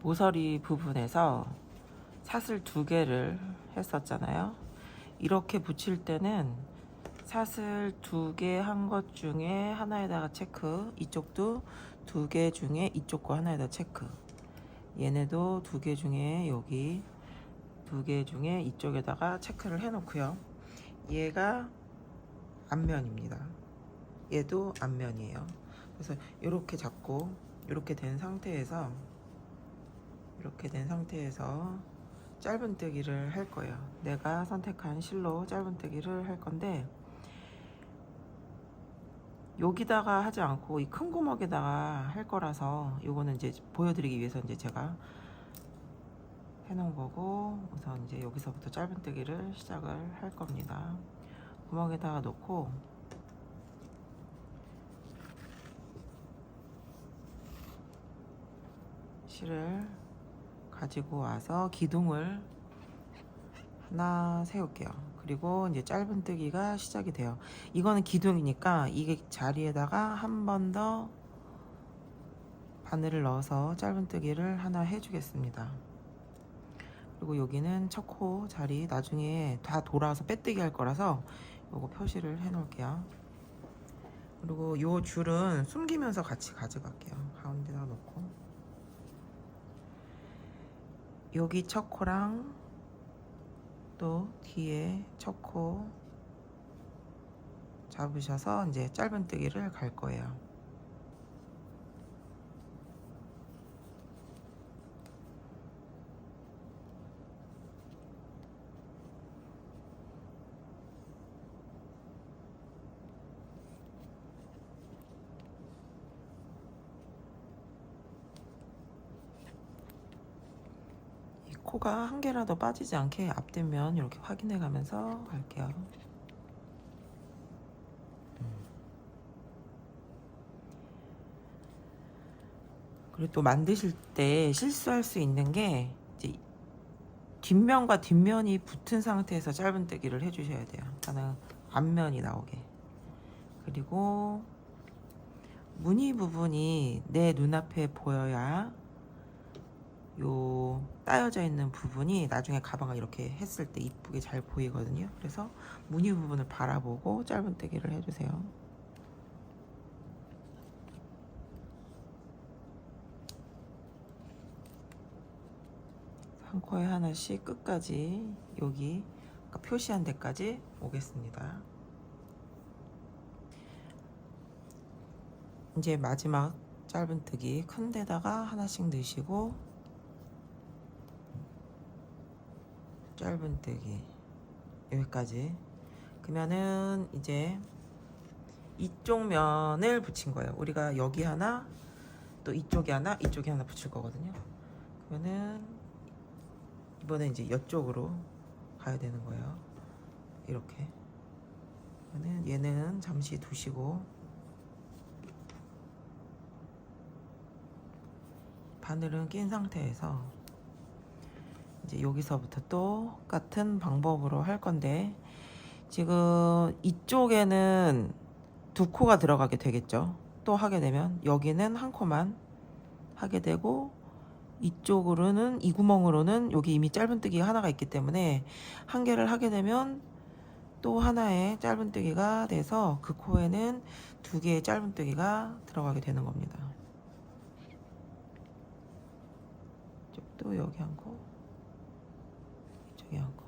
모서리 부분에서 사슬 2개를 했었잖아요. 이렇게 붙일 때는 사슬 2개 한 것 중에 하나에다가 체크, 이쪽도 2개 중에 이쪽 거 하나에다 체크, 얘네도 2개 중에 여기 2개 중에 이쪽에다가 체크를 해 놓고요. 얘가 앞면입니다. 얘도 앞면이에요. 그래서 이렇게 잡고 이렇게 된 상태에서 짧은뜨기를 할 거예요. 내가 선택한 실로 짧은뜨기를 할 건데, 여기다가 하지 않고 이 큰 구멍에다가 할 거라서 요거는 이제 보여드리기 위해서 이제 제가 해놓은 거고, 우선 이제 여기서부터 짧은뜨기를 시작을 할 겁니다. 구멍에다가 놓고 실을 가지고 와서 기둥을 하나 세울게요. 그리고 이제 짧은뜨기가 시작이 돼요. 이거는 기둥이니까 이 자리에다가 한 번 더 바늘을 넣어서 짧은뜨기를 하나 해주겠습니다. 그리고 여기는 첫 코 자리 나중에 다 돌아서 빼뜨기 할 거라서 요거 표시를 해 놓을게요. 그리고 요 줄은 숨기면서 같이 가져갈게요. 가운데다 놓고 여기 첫 코랑 또 뒤에 첫 코 잡으셔서 이제 짧은뜨기를 갈 거예요. 코가 한 개라도 빠지지 않게 앞뒷면 이렇게 확인해 가면서 갈게요. 그리고 또 만드실 때 실수할 수 있는 게 이제 뒷면과 뒷면이 붙은 상태에서 짧은뜨기를 해주셔야 돼요. 저는 앞면이 나오게. 그리고 무늬 부분이 내 눈앞에 보여야 요 따여져 있는 부분이 나중에 가방을 이렇게 했을 때 이쁘게 잘 보이거든요. 그래서 무늬 부분을 바라보고 짧은뜨기를 해주세요. 한 코에 하나씩 끝까지 여기 아까 표시한 데까지 오겠습니다. 이제 마지막 짧은뜨기 큰 데다가 하나씩 넣으시고 짧은뜨기 여기까지. 그러면은 이제 이쪽 면을 붙인 거예요. 우리가 여기 하나 또 이쪽에 하나 이쪽에 하나 붙일 거거든요. 그러면은 이번에 이제 이쪽으로 가야 되는 거예요. 이렇게. 그러면은 얘는 잠시 두시고 바늘은 낀 상태에서 이제 여기서부터 똑같은 방법으로 할 건데, 지금 이쪽에는 2코가 들어가게 되겠죠. 또 하게 되면 여기는 한 코만 하게 되고, 이쪽으로는 이 구멍으로는 여기 이미 짧은뜨기가 하나가 있기 때문에 한 개를 하게 되면 또 하나의 짧은뜨기가 돼서 그 코에는 2개의 짧은뜨기가 들어가게 되는 겁니다. 이쪽도 여기 한 코, 이쪽에 한 코.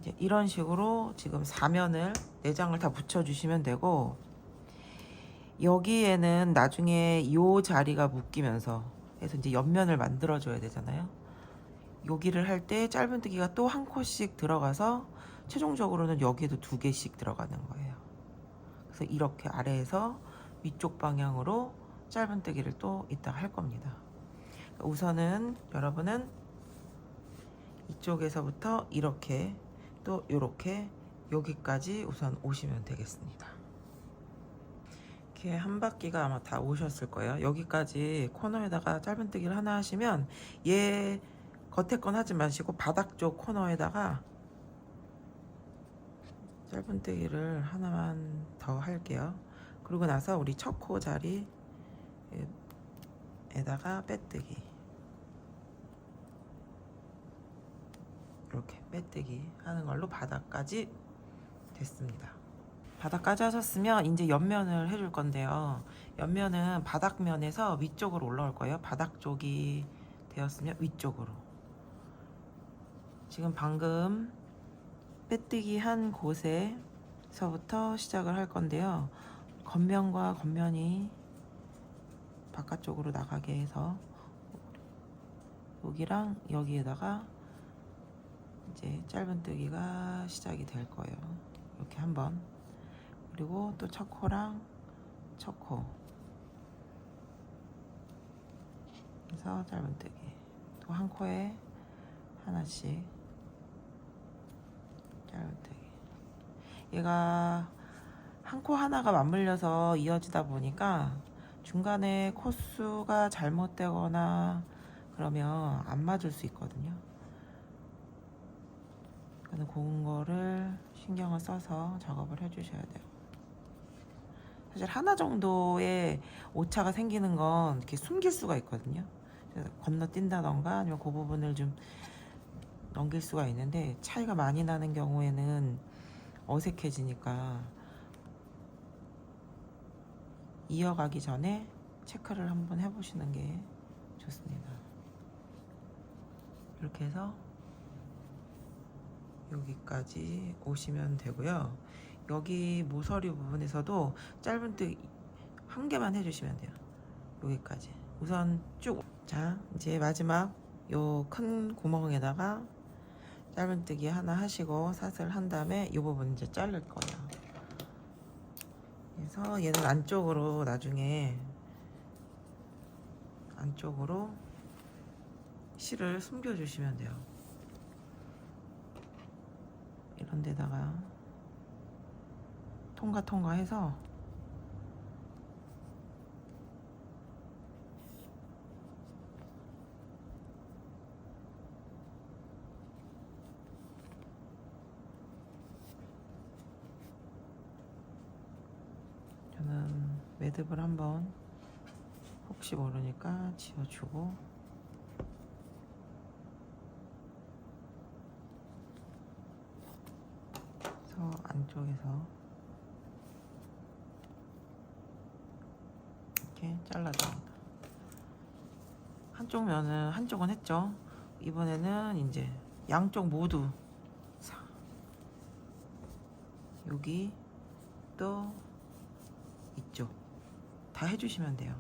이제 이런 식으로 지금 4면을 4장을 다 붙여주시면 되고, 여기에는 나중에 이 자리가 묶이면서 해서 이제 옆면을 만들어 줘야 되잖아요. 여기를 할 때 짧은뜨기가 또 한 코씩 들어가서 최종적으로는 여기에도 2개씩 들어가는 거예요. 그래서 이렇게 아래에서 위쪽 방향으로 짧은뜨기를 또 이따 할 겁니다. 우선은 여러분은 이쪽에서부터 이렇게 또 이렇게 여기까지 우선 오시면 되겠습니다. 이렇게 한 바퀴가 아마 다 오셨을 거예요. 여기까지 코너에다가 짧은뜨기를 하나 하시면 얘 겉에 건 하지 마시고 바닥 쪽 코너에다가 짧은뜨기를 하나만 더 할게요. 그러고 나서 우리 첫 코 자리에다가 빼뜨기, 이렇게 빼뜨기 하는 걸로 바닥까지 됐습니다. 바닥까지 하셨으면 이제 옆면을 해줄 건데요. 옆면은 바닥면에서 위쪽으로 올라올 거예요. 바닥 쪽이 되었으면 위쪽으로. 지금 방금 빼뜨기 한 곳에서부터 시작을 할 건데요. 겉면과 겉면이 바깥쪽으로 나가게 해서 여기랑 여기에다가 이제 짧은뜨기가 시작이 될 거예요. 이렇게 한번, 그리고 또 첫 코랑 첫 코, 그래서 짧은뜨기 또 한 코에 하나씩 짧은뜨기. 얘가 한 코 하나가 맞물려서 이어지다 보니까 중간에 코수가 잘못되거나 그러면 안 맞을 수 있거든요. 그런 거를 신경을 써서 작업을 해주셔야 돼요. 사실 하나 정도의 오차가 생기는 건 이렇게 숨길 수가 있거든요. 그래서 건너뛴다던가 아니면 그 부분을 좀 넘길 수가 있는데, 차이가 많이 나는 경우에는 어색해지니까 이어가기 전에 체크를 한번 해보시는 게 좋습니다. 이렇게 해서 여기까지 오시면 되고요. 여기 모서리 부분에서도 짧은뜨기 한 개만 해주시면 돼요. 여기까지 우선 쭉. 자, 이제 마지막 요 큰 구멍에다가 짧은뜨기 하나 하시고 사슬 한 다음에 이 부분 이제 자를 거예요. 그래서 얘는 안쪽으로, 나중에 안쪽으로 실을 숨겨 주시면 돼요. 이런 데다가 통과해서 저는 매듭을 한번 혹시 모르니까 지어주고, 그래서 안쪽에서 이렇게 잘라줍니다. 한쪽 면은 한쪽은 했죠. 이번에는 이제 양쪽 모두 여기 또 이쪽 다 해주시면 돼요.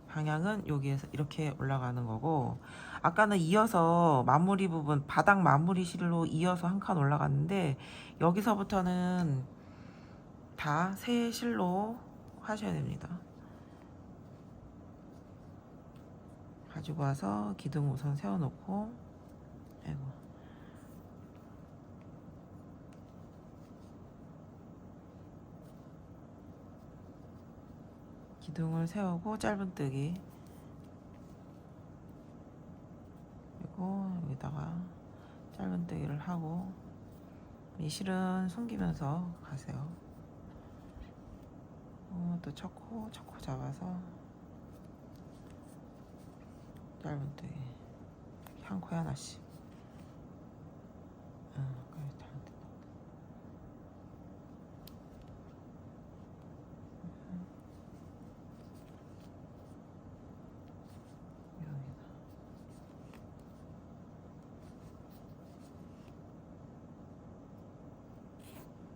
방향은 여기에서 이렇게 올라가는 거고, 아까는 이어서 마무리 부분, 바닥 마무리 실로 이어서 한 칸 올라갔는데 여기서부터는 다 새 실로 하셔야 됩니다. 가지고 와서 기둥 우선 세워놓고, 아이고, 기둥을 세우고 짧은뜨기, 그리고 여기다가 짧은뜨기를 하고, 이 실은 숨기면서 가세요. 또 첫 코 잡아서 짧은뜨기 한 코에 하나씩. 그래, 잘못됐다. 여기다.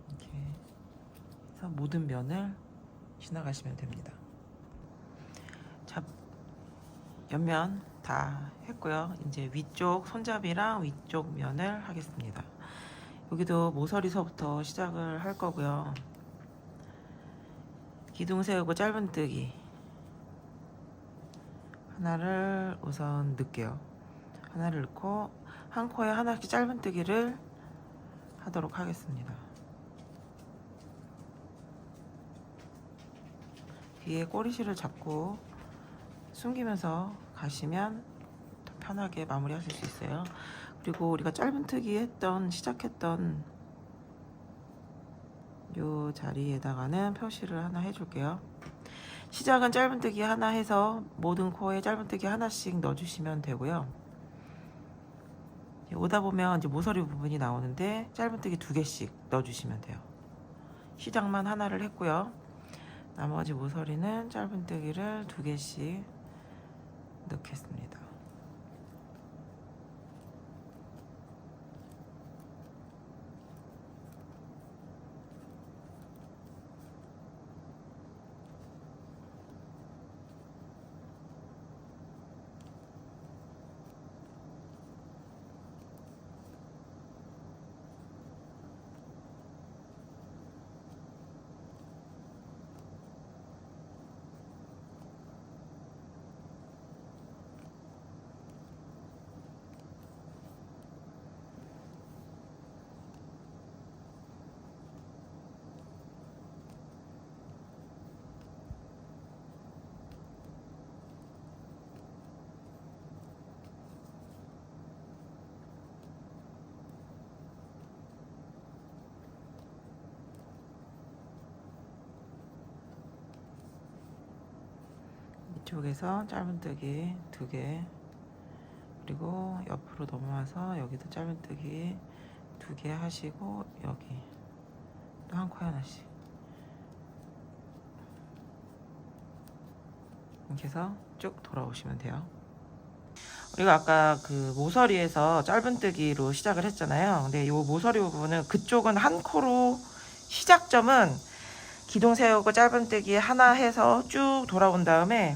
이렇게 해서 모든 면을 지나가시면 됩니다. 자, 옆면 다 했고요. 이제 위쪽 손잡이랑 위쪽 면을 하겠습니다. 여기도 모서리서부터 시작을 할 거고요. 기둥 세우고 짧은뜨기 하나를 우선 넣을게요. 하나를 넣고 한 코에 하나씩 짧은뜨기를 하도록 하겠습니다. 뒤에 꼬리실을 잡고 숨기면서 가시면 더 편하게 마무리하실 수 있어요. 그리고 우리가 짧은뜨기 시작했던 요 자리에다가는 표시를 하나 해줄게요. 시작은 짧은뜨기 하나 해서 모든 코에 짧은뜨기 하나씩 넣어주시면 되고요. 오다 보면 이제 모서리 부분이 나오는데 짧은뜨기 2개씩 넣어주시면 돼요. 시작만 하나를 했고요. 나머지 모서리는 짧은뜨기를 2개씩 넣겠습니다. 이쪽에서 짧은뜨기 2개, 그리고 옆으로 넘어와서 여기도 짧은뜨기 2개 하시고 여기 또 한 코에 하나씩 이렇게 해서 쭉 돌아오시면 돼요. 우리가 아까 그 모서리에서 짧은뜨기로 시작을 했잖아요. 근데 이 모서리 부분은 그쪽은 한 코로 시작점은 기둥 세우고 짧은뜨기 하나 해서 쭉 돌아온 다음에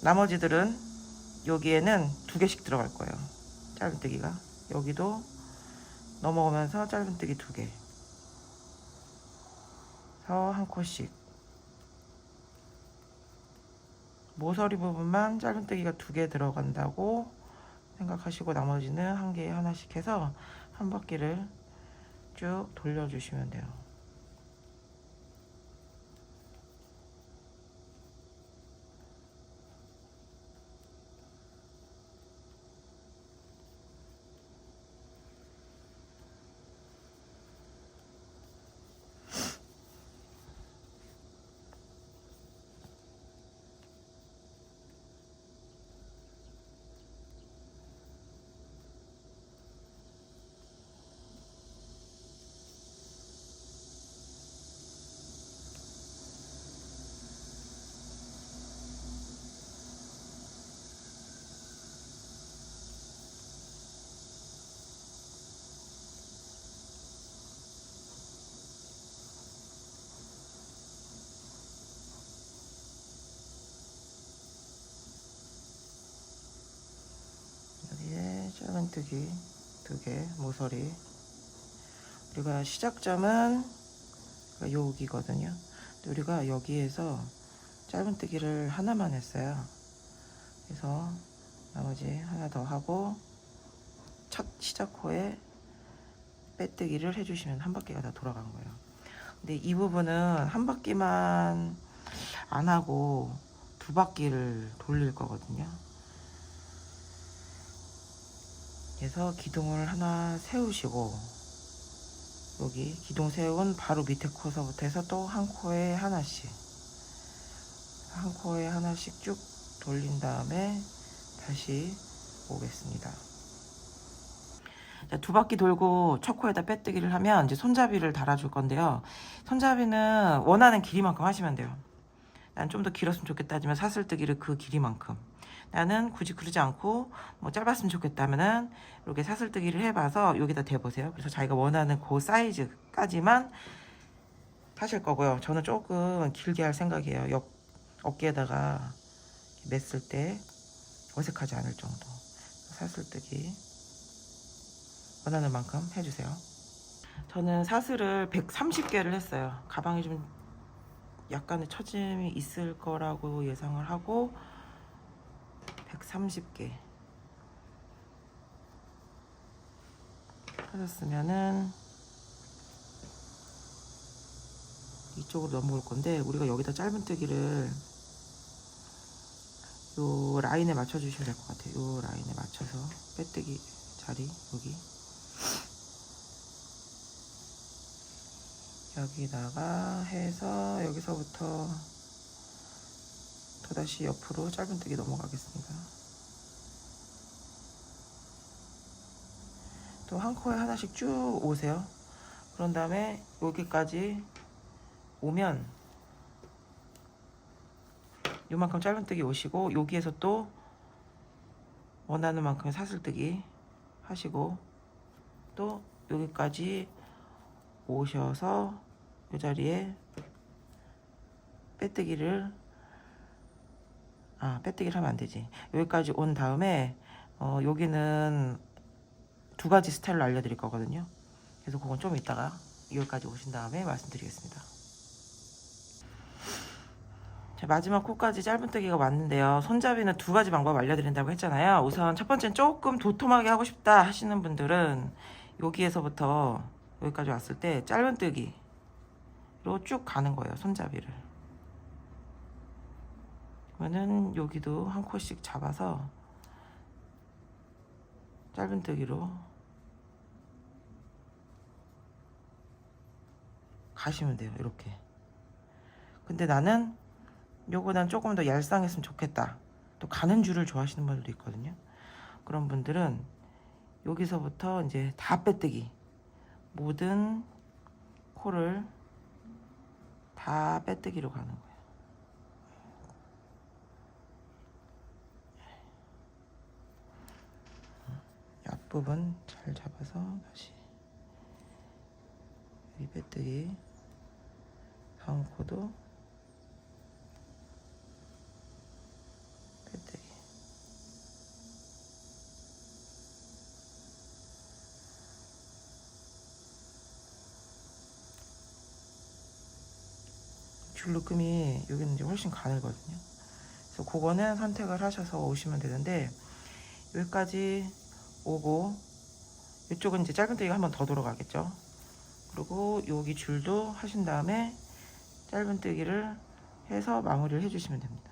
나머지들은 여기에는 2개씩 들어갈 거예요. 짧은뜨기가 여기도 넘어오면서 짧은뜨기 2개 서 한 코씩, 모서리 부분만 짧은뜨기가 2개 들어간다고 생각하시고 나머지는 한 개에 하나씩 해서 한 바퀴를 쭉 돌려주시면 돼요. 짧은뜨기 2개, 모서리, 우리가 시작점은 여기거든요. 우리가 여기에서 짧은뜨기를 하나만 했어요. 그래서 나머지 하나 더 하고 첫 시작호에 빼뜨기를 해주시면 한 바퀴가 다 돌아간 거예요. 근데 이 부분은 한 바퀴만 안 하고 2바퀴를 돌릴 거거든요. 그래서 기둥을 하나 세우시고 여기 기둥 세운 바로 밑에 코서부터 해서 또 한 코에 하나씩 쭉 돌린 다음에 다시 오겠습니다. 자, 2바퀴 돌고 첫 코에다 빼뜨기를 하면 이제 손잡이를 달아줄 건데요. 손잡이는 원하는 길이만큼 하시면 돼요. 난 좀 더 길었으면 좋겠다 하지만 사슬뜨기를 그 길이만큼, 나는 굳이 그러지 않고 뭐 짧았으면 좋겠다면은 이렇게 사슬뜨기를 해봐서 여기다 대보세요. 그래서 자기가 원하는 그 사이즈까지만 하실 거고요. 저는 조금 길게 할 생각이에요. 옆 어깨에다가 맸을 때 어색하지 않을 정도 사슬뜨기 원하는 만큼 해주세요. 저는 사슬을 130개를 했어요. 가방이 좀 약간의 처짐이 있을 거라고 예상을 하고 130개 하셨으면은 이쪽으로 넘어올 건데, 우리가 여기다 짧은뜨기를 요 라인에 맞춰 주시면 될 것 같아요. 요 라인에 맞춰서 빼뜨기 자리 여기 여기다가 해서 여기서부터 또다시 옆으로 짧은뜨기 넘어가겠습니다. 또 한 코에 하나씩 쭉 오세요. 그런 다음에 여기까지 오면 요만큼 짧은뜨기 오시고, 여기에서 또 원하는 만큼의 사슬뜨기 하시고, 또 여기까지 오셔서 이 자리에 빼뜨기를 하면 안 되지. 여기까지 온 다음에 여기는 두 가지 스타일로 알려드릴 거거든요. 그래서 그건 좀 이따가 여기까지 오신 다음에 말씀드리겠습니다. 자, 마지막 코까지 짧은뜨기가 왔는데요. 손잡이는 두 가지 방법 알려드린다고 했잖아요. 우선 첫 번째는 조금 도톰하게 하고 싶다 하시는 분들은 여기에서부터 여기까지 왔을 때 짧은뜨기로 쭉 가는 거예요, 손잡이를. 그러면은 여기도 한 코씩 잡아서 짧은뜨기로 가시면 돼요, 이렇게. 근데 나는 요거는 조금 더 얄쌍했으면 좋겠다, 또 가는 줄을 좋아하시는 분들도 있거든요. 그런 분들은 여기서부터 이제 다 빼뜨기, 모든 코를 다 빼뜨기로 가는 거예요. 앞부분 잘 잡아서 다시 여기 빼뜨기, 다음 코도 빼뜨기. 줄묶음이 여기는 이제 훨씬 가늘거든요. 그래서 그거는 선택을 하셔서 오시면 되는데, 여기까지 오고 이쪽은 이제 짧은뜨기가 한 번 더 돌아가겠죠. 그리고 여기 줄도 하신 다음에 짧은뜨기를 해서 마무리를 해주시면 됩니다.